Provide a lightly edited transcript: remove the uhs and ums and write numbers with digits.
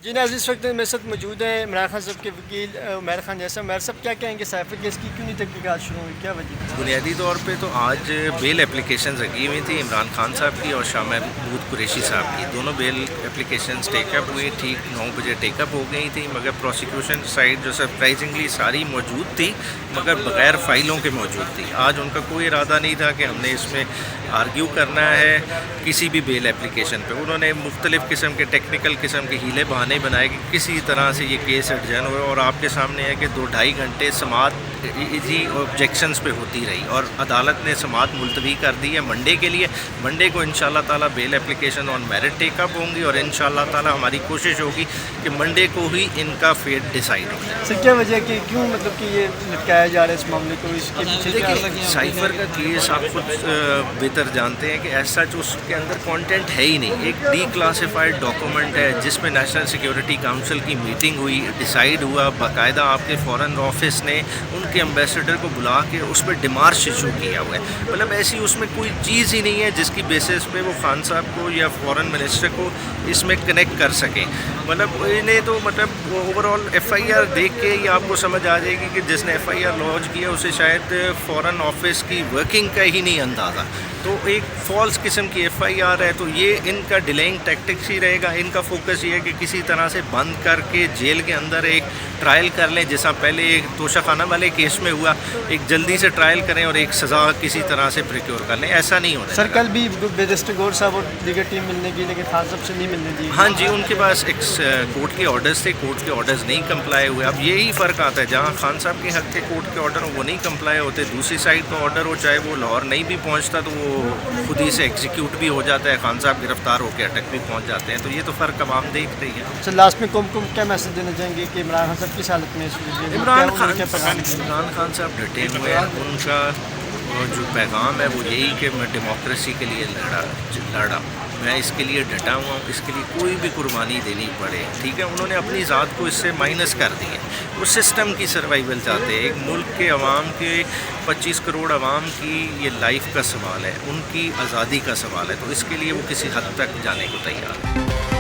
جی ناظرین، اس وقت میرے ساتھ موجود ہیں عمران خان صاحب کے وکیل عمیر خان جیسا. عمیر صاحب کیا کہیں گے سائفر کیس کی کیوں نہیں تحقیقات شروع ہوئی، کیا وجہ؟ بنیادی طور پہ تو آج بیل اپلیکیشنز لگی ہوئی تھی عمران خان صاحب کی اور شاہ محمود قریشی صاحب کی. دونوں بیل اپلیکیشنز ٹیک اپ ہوئی، ٹھیک 9 بجے ٹیک اپ ہو گئی تھی، مگر پروسیکیوشن سائڈ جو سرپرائزنگلی ساری موجود تھی مگر بغیر فائلوں کے موجود تھی. آج ان کا کوئی ارادہ نہیں تھا کہ ہم نے اس میں آرگیو کرنا ہے کسی بھی بیل اپلیکیشن پہ. انہوں نے مختلف قسم کے ٹیکنیکل قسم کے ہیلے بہانے بنائے کہ کسی طرح سے یہ کیس ایڈجن ہوئے، اور آپ کے سامنے ہے کہ 2-2.5 گھنٹے سماعت ایزی آبجیکشنز پہ ہوتی رہی اور عدالت نے سماعت ملتوی کر دی ہے منڈے کے لیے. منڈے کو انشاءاللہ تعالیٰ بیل اپلیکیشن آن میرٹ ٹیک اپ ہوں گی اور انشاءاللہ تعالیٰ ہماری کوشش ہوگی کہ منڈے کو ہی ان کا فیٹ ڈیسائیڈ ہو جائے. سر کیا وجہ ہے کہ کیوں مطلب کہ یہ لٹکایا جا رہا ہے اس معاملے کو؟ اس کے پیچھے کیا دیکھیے سائفر کا کیس آپ خود بہتر جانتے ہیں کہ ایسا جو اس کے اندر کانٹینٹ ہے ہی نہیں. ایک ڈی کلاسیفائڈ ڈاکومنٹ ہے جس میں نیشنل سیکیورٹی کاؤنسل کی میٹنگ ہوئی، ڈیسائیڈ ہوا، باقاعدہ آپ کے فارن آفس نے ان کے امبیسڈر کو بلا کے اس پہ ڈیمارش ایشو کیا ہوا ہے. مطلب ایسی اس میں کوئی چیز ہی نہیں ہے جس کی بیسس پہ وہ خان صاحب کو یا فارن منسٹر کو اس میں کنیکٹ کر سکیں. مطلب انہیں تو مطلب overall F I R دیکھ کے ہی آپ کو سمجھ آ جائے گی کہ جس نے ایف آئی آر لانچ کیا اسے شاید فارن آفس کی ورکنگ کا ہی نہیں اندازہ. تو ایک فالس قسم کی ایف آئی آر ہے. تو یہ ان کا ڈیلینگ ٹیکٹکس ہی رہے گا. ان کا فوکس یہ ہے کہ کسی طرح سے بند کر کے جیل کے اندر ایک ٹرائل کر لیں، جیسا پہلے ایک توشہ خانہ والے کیس میں ہوا، ایک جلدی سے ٹرائل کریں اور ایک سزا کسی طرح سے پریکیور کر لیں. ایسا نہیں ہونا. سر کل بھی بیرسٹر گور صاحب اور دیگر ٹیم ملنے کی، لیکن خان صاحب سے نہیں ملنے دی. ہاں جی، ان کے پاس ایک کورٹ کے آرڈرز تھے، کورٹ کے آرڈرز نہیں کمپلائی ہوئے. اب یہی فرق آتا ہے، جہاں خان صاحب کے حق کے کورٹ کے آرڈر وہ نہیں کمپلائی ہوتے، دوسری سائڈ کا آرڈر ہو چاہے وہ لاہور نہیں بھی پہنچتا تو وہ خود ہی سے ایگزیکیوٹ بھی ہو جاتا ہے، خان صاحب گرفتار ہو کے اٹک بھی پہنچ جاتے ہیں. تو یہ تو فرق عوام دیکھ رہی ہے. سر لاسٹ میں کم کیا میسج دینا چاہیں گے کہ عمران خان صاحب کس حالت میں عمران خان صاحب ڈٹے ہوئے ہیں. ان کا جو پیغام ہے وہ یہی کہ میں ڈیموکریسی کے لیے لڑا، میں اس کے لیے ڈٹا ہوا ہوں، اس کے لیے کوئی بھی قربانی دینی پڑے. ٹھیک ہے، انہوں نے اپنی ذات کو اس سے مائنس کر دی ہے. وہ سسٹم کی سروائیول چاہتے ہیں. ایک ملک کے عوام کے 25 کروڑ عوام کی یہ لائف کا سوال ہے، ان کی آزادی کا سوال ہے. تو اس کے لیے وہ کسی حد تک جانے کو تیار ہیں.